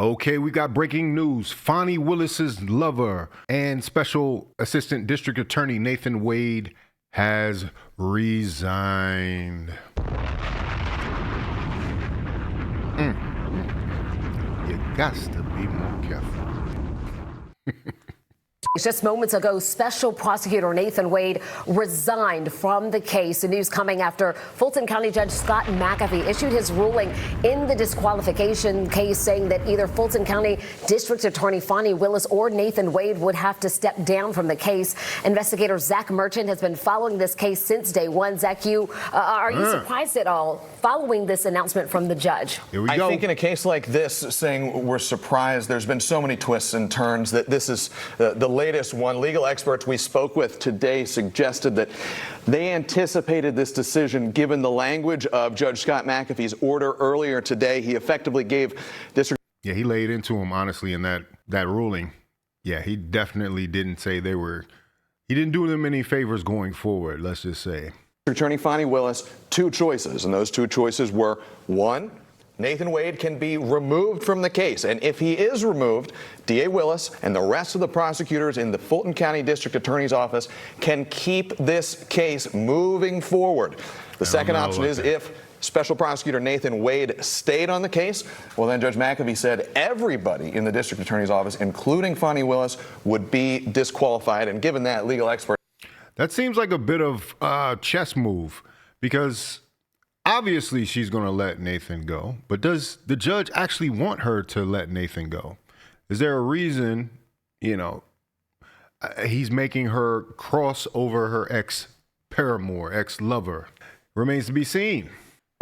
Okay, we got breaking news. FANI Willis's lover and Special Assistant District Attorney Nathan Wade has resigned. You got to be more careful. Just moments ago, Special Prosecutor Nathan Wade resigned from the case. The news coming after Fulton County Judge Scott McAfee issued his ruling in the disqualification case, saying that either Fulton County District Attorney FANI Willis or Nathan Wade would have to step down from the case. Investigator Zach Merchant has been following this case since day one. Zach, are you surprised at all following this announcement from the judge? Here we go. I think in a case like this, saying we're surprised, there's been so many twists and turns that this is the latest one. Legal experts we spoke with today suggested that they anticipated this decision given the language of Judge Scott McAfee's order earlier today. He effectively gave district. Yeah, he laid into him, honestly, in that ruling. Yeah, he definitely didn't say he didn't do them any favors going forward, let's just say. Attorney FANI Willis two choices, and those two choices were, one, Nathan Wade can be removed from the case, and if he is removed, DA Willis and the rest of the prosecutors in the Fulton County District Attorney's Office can keep this case moving forward. The second option is if Special Prosecutor Nathan Wade stayed on the case, well, then Judge McAfee said everybody in the District Attorney's Office, including FANI Willis, would be disqualified, and given that, legal experts. That seems like a bit of a chess move, because obviously she's going to let Nathan go, but does the judge actually want her to let Nathan go? Is there a reason, he's making her cross over her ex-paramour, ex-lover? Remains to be seen.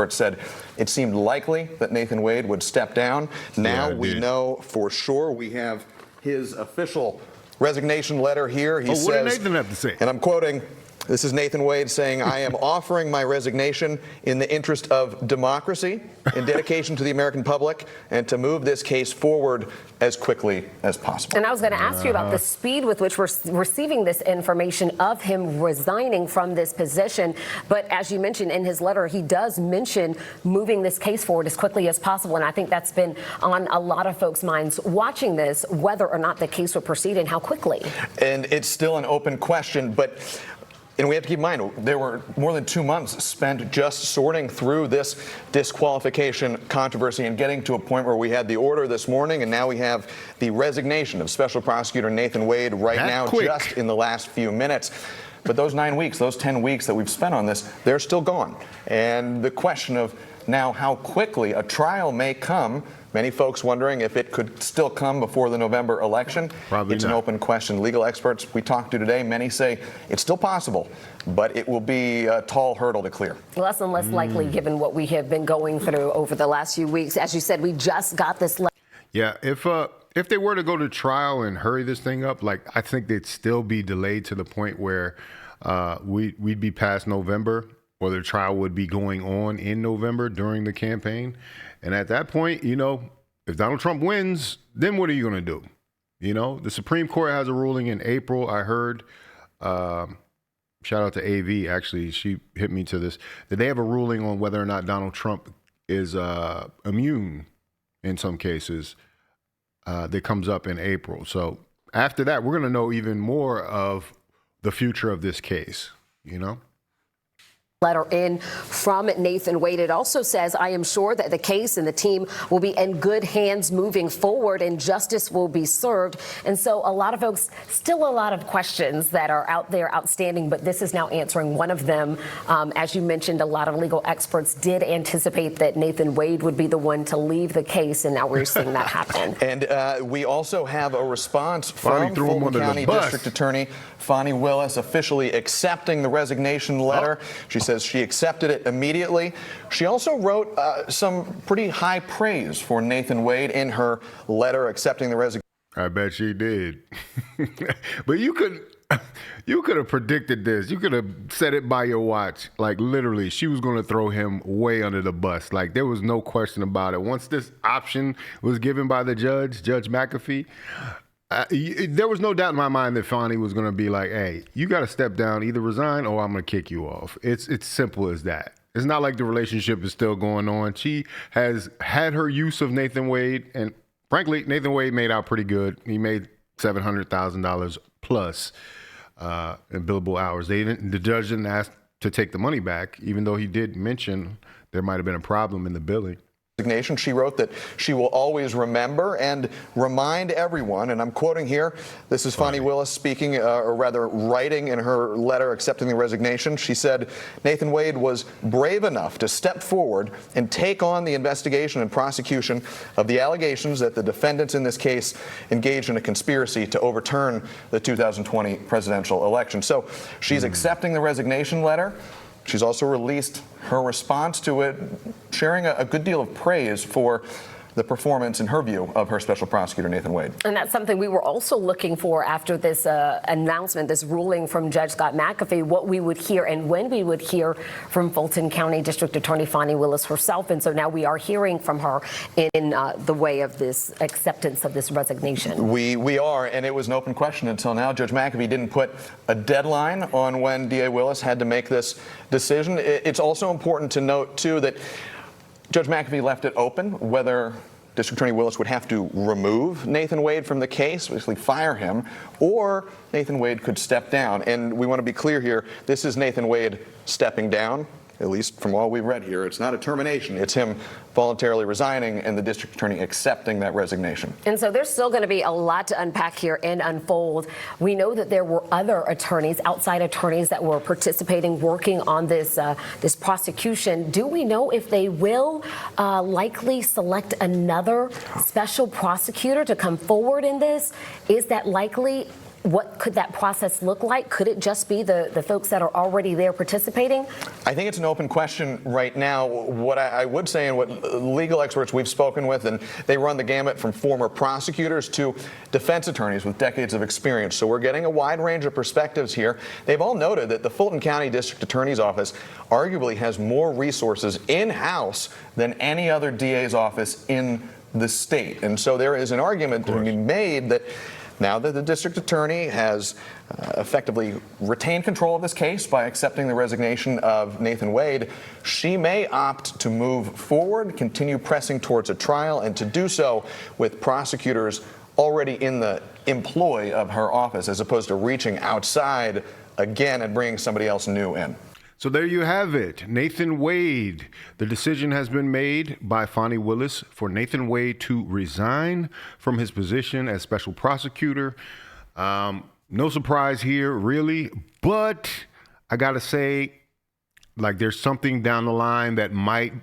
It said it seemed likely that Nathan Wade would step down. Now we know for sure. We have his official resignation letter here. He says, what did Nathan have to say? And I'm quoting, this is Nathan Wade saying, I am offering my resignation in the interest of democracy, in dedication to the American public, and to move this case forward as quickly as possible. And I was going to ask you about the speed with which we're receiving this information of him resigning from this position. But as you mentioned in his letter, he does mention moving this case forward as quickly as possible. And I think that's been on a lot of folks' minds watching this, whether or not the case will proceed and how quickly. And it's still an open question, but and we have to keep in mind, there were more than 2 months spent just sorting through this disqualification controversy and getting to a point where we had the order this morning, and now we have the resignation of Special Prosecutor Nathan Wade just in the last few minutes. But those 9 weeks, those 10 weeks that we've spent on this, they're still gone. And the question of now how quickly a trial may come, many folks wondering if it could still come before the November election. Probably it's not. An open question. Legal experts we talked to today, many say it's still possible, but it will be a tall hurdle to clear. Less and less likely given what we have been going through over the last few weeks. As you said, we just got this. Yeah, if they were to go to trial and hurry this thing up, I think they'd still be delayed to the point where we'd be past November, or the trial would be going on in November during the campaign. And at that point, if Donald Trump wins, then what are you going to do? The Supreme Court has a ruling in April. I heard, shout out to AV, actually, she hit me to this, that they have a ruling on whether or not Donald Trump is immune in some cases that comes up in April. So after that, we're going to know even more of the future of this case, Letter in from Nathan Wade. It also says, I am sure that the case and the team will be in good hands moving forward and justice will be served. And so a lot of folks, still a lot of questions that are out there outstanding, but this is now answering one of them. As you mentioned, a lot of legal experts did anticipate that Nathan Wade would be the one to leave the case, and now we're seeing that happen. And we also have a response from Fulton County District Attorney FANI Willis officially accepting the resignation letter. She says she accepted it immediately. She also wrote some pretty high praise for Nathan Wade in her letter accepting the resignation. I bet she did. But you could have predicted this. You could have set it by your watch. Literally, she was going to throw him way under the bus. There was no question about it. Once this option was given by the judge, Judge McAfee, there was no doubt in my mind that FANI was going to be like, hey, you got to step down, either resign or I'm going to kick you off. It's simple as that. It's not like the relationship is still going on. She has had her use of Nathan Wade, and frankly, Nathan Wade made out pretty good. He made $700,000 plus in billable hours. The judge didn't ask to take the money back, even though he did mention there might have been a problem in the billing. She wrote that she will always remember and remind everyone, and I'm quoting here, this is FANI Willis speaking, or rather writing in her letter accepting the resignation. She said, Nathan Wade was brave enough to step forward and take on the investigation and prosecution of the allegations that the defendants in this case engaged in a conspiracy to overturn the 2020 presidential election. So she's accepting the resignation letter. She's also released her response to it, sharing a good deal of praise for the performance, in her view, of her special prosecutor, Nathan Wade. And that's something we were also looking for after this announcement, this ruling from Judge Scott McAfee, what we would hear and when we would hear from Fulton County District Attorney FANI Willis herself. And so now we are hearing from her in the way of this acceptance of this resignation. We are, and it was an open question until now. Judge McAfee didn't put a deadline on when DA Willis had to make this decision. It's also important to note, too, that Judge McAfee left it open whether District Attorney Willis would have to remove Nathan Wade from the case, basically fire him, or Nathan Wade could step down. And we want to be clear here, this is Nathan Wade stepping down, at least from all we've read here. It's not a termination. It's him voluntarily resigning and the district attorney accepting that resignation. And so there's still going to be a lot to unpack here and unfold. We know that there were other attorneys, outside attorneys, that were participating, working on this this prosecution. Do we know if they will likely select another special prosecutor to come forward in this? Is that likely? What could that process look like? Could it just be the folks that are already there participating? I think it's an open question right now. What I would say, and what legal experts we've spoken with, and they run the gamut from former prosecutors to defense attorneys with decades of experience. So we're getting a wide range of perspectives here. They've all noted that the Fulton County District Attorney's Office arguably has more resources in-house than any other DA's office in the state. And so there is an argument to be made that now that the district attorney has effectively retained control of this case by accepting the resignation of Nathan Wade, she may opt to move forward, continue pressing towards a trial, and to do so with prosecutors already in the employ of her office, as opposed to reaching outside again and bringing somebody else new in. So there you have it. Nathan Wade. The decision has been made by FANI Willis for Nathan Wade to resign from his position as special prosecutor. No surprise here, really. But I got to say, like, there's something down the line that might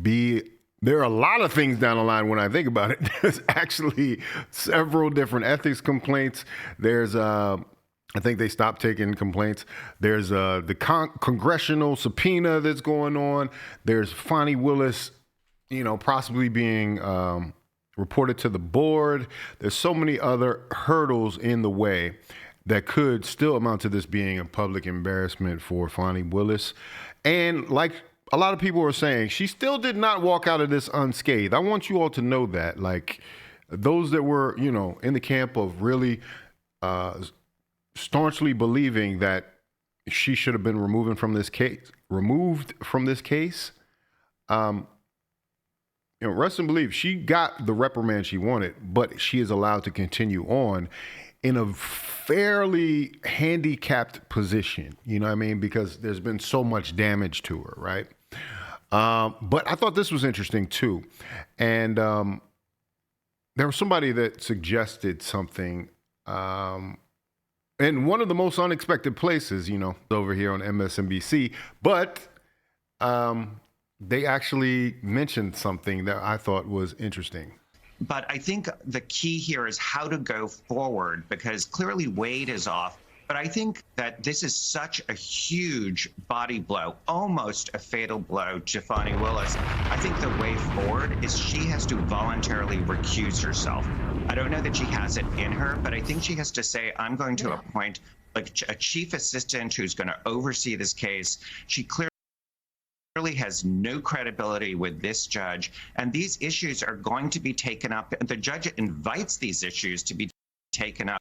be. There are a lot of things down the line when I think about it. There's actually several different ethics complaints. There's I think they stopped taking complaints. There's the congressional subpoena that's going on. There's FANI Willis, possibly being reported to the board. There's so many other hurdles in the way that could still amount to this being a public embarrassment for FANI Willis. And like a lot of people are saying, she still did not walk out of this unscathed. I want you all to know that. Like, those that were, in the camp of really staunchly believing that she should have been removed from this case. Rest in belief, she got the reprimand she wanted, but she is allowed to continue on in a fairly handicapped position. You know what I mean? Because there's been so much damage to her, right? But I thought this was interesting too. And there was somebody that suggested something in one of the most unexpected places, over here on MSNBC. But they actually mentioned something that I thought was interesting. But I think the key here is how to go forward, because clearly Wade is off. But I think that this is such a huge body blow, almost a fatal blow to FANI Willis. I think the way forward is she has to voluntarily recuse herself. I don't know that she has it in her, but I think she has to say, I'm going to appoint a chief assistant who's going to oversee this case. She clearly has no credibility with this judge, and these issues are going to be taken up, and the judge invites these issues to be taken up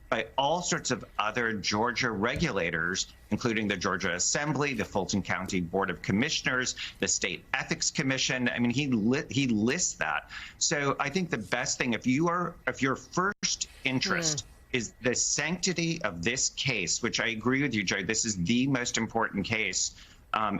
by all sorts of other Georgia regulators, including the Georgia Assembly, the Fulton County Board of Commissioners, the State Ethics Commission. I mean, he lists that. So I think the best thing, if your first interest is the sanctity of this case, which I agree with you, Joe, this is the most important case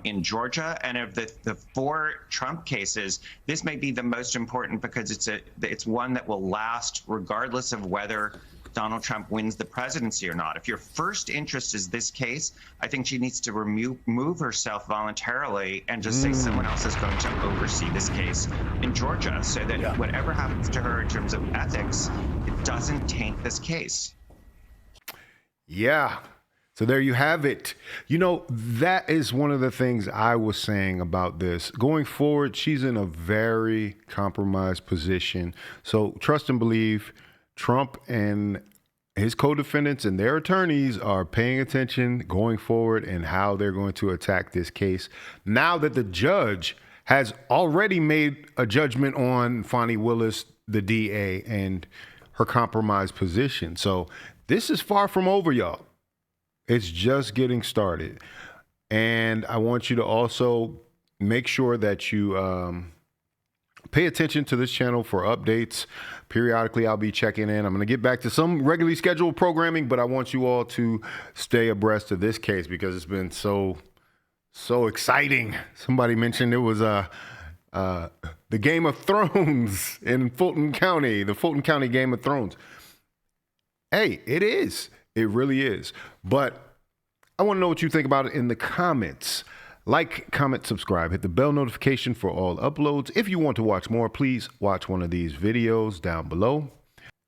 in Georgia, and of the 4 Trump cases, this may be the most important because it's one that will last regardless of whether Donald Trump wins the presidency or not. If your first interest is this case, I think she needs to remove herself voluntarily and just say someone else is going to oversee this case in Georgia, so that whatever happens to her in terms of ethics, it doesn't taint this case. Yeah. So there you have it. You know, that is one of the things I was saying about this. Going forward, she's in a very compromised position. So trust and believe Trump and his co-defendants and their attorneys are paying attention going forward and how they're going to attack this case. Now that the judge has already made a judgment on FANI Willis, the DA, and her compromised position. So this is far from over, y'all. It's just getting started. And I want you to also make sure that you pay attention to this channel for updates. Periodically, I'll be checking in. I'm going to get back to some regularly scheduled programming, but I want you all to stay abreast of this case because it's been so exciting. Somebody mentioned it was the Game of Thrones in Fulton County, the Fulton County Game of Thrones. Hey, it is. It really is. But I want to know what you think about it in the comments. Like, comment, subscribe, hit the bell notification for all uploads. If you want to watch more, please watch one of these videos down below.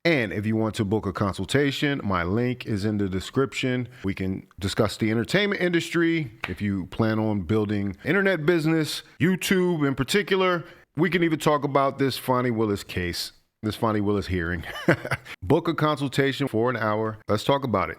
And if you want to book a consultation, my link is in the description. We can discuss the entertainment industry. If you plan on building internet business, YouTube in particular, we can even talk about this FANI Willis case, this FANI Willis hearing. Book a consultation for an hour. Let's talk about it.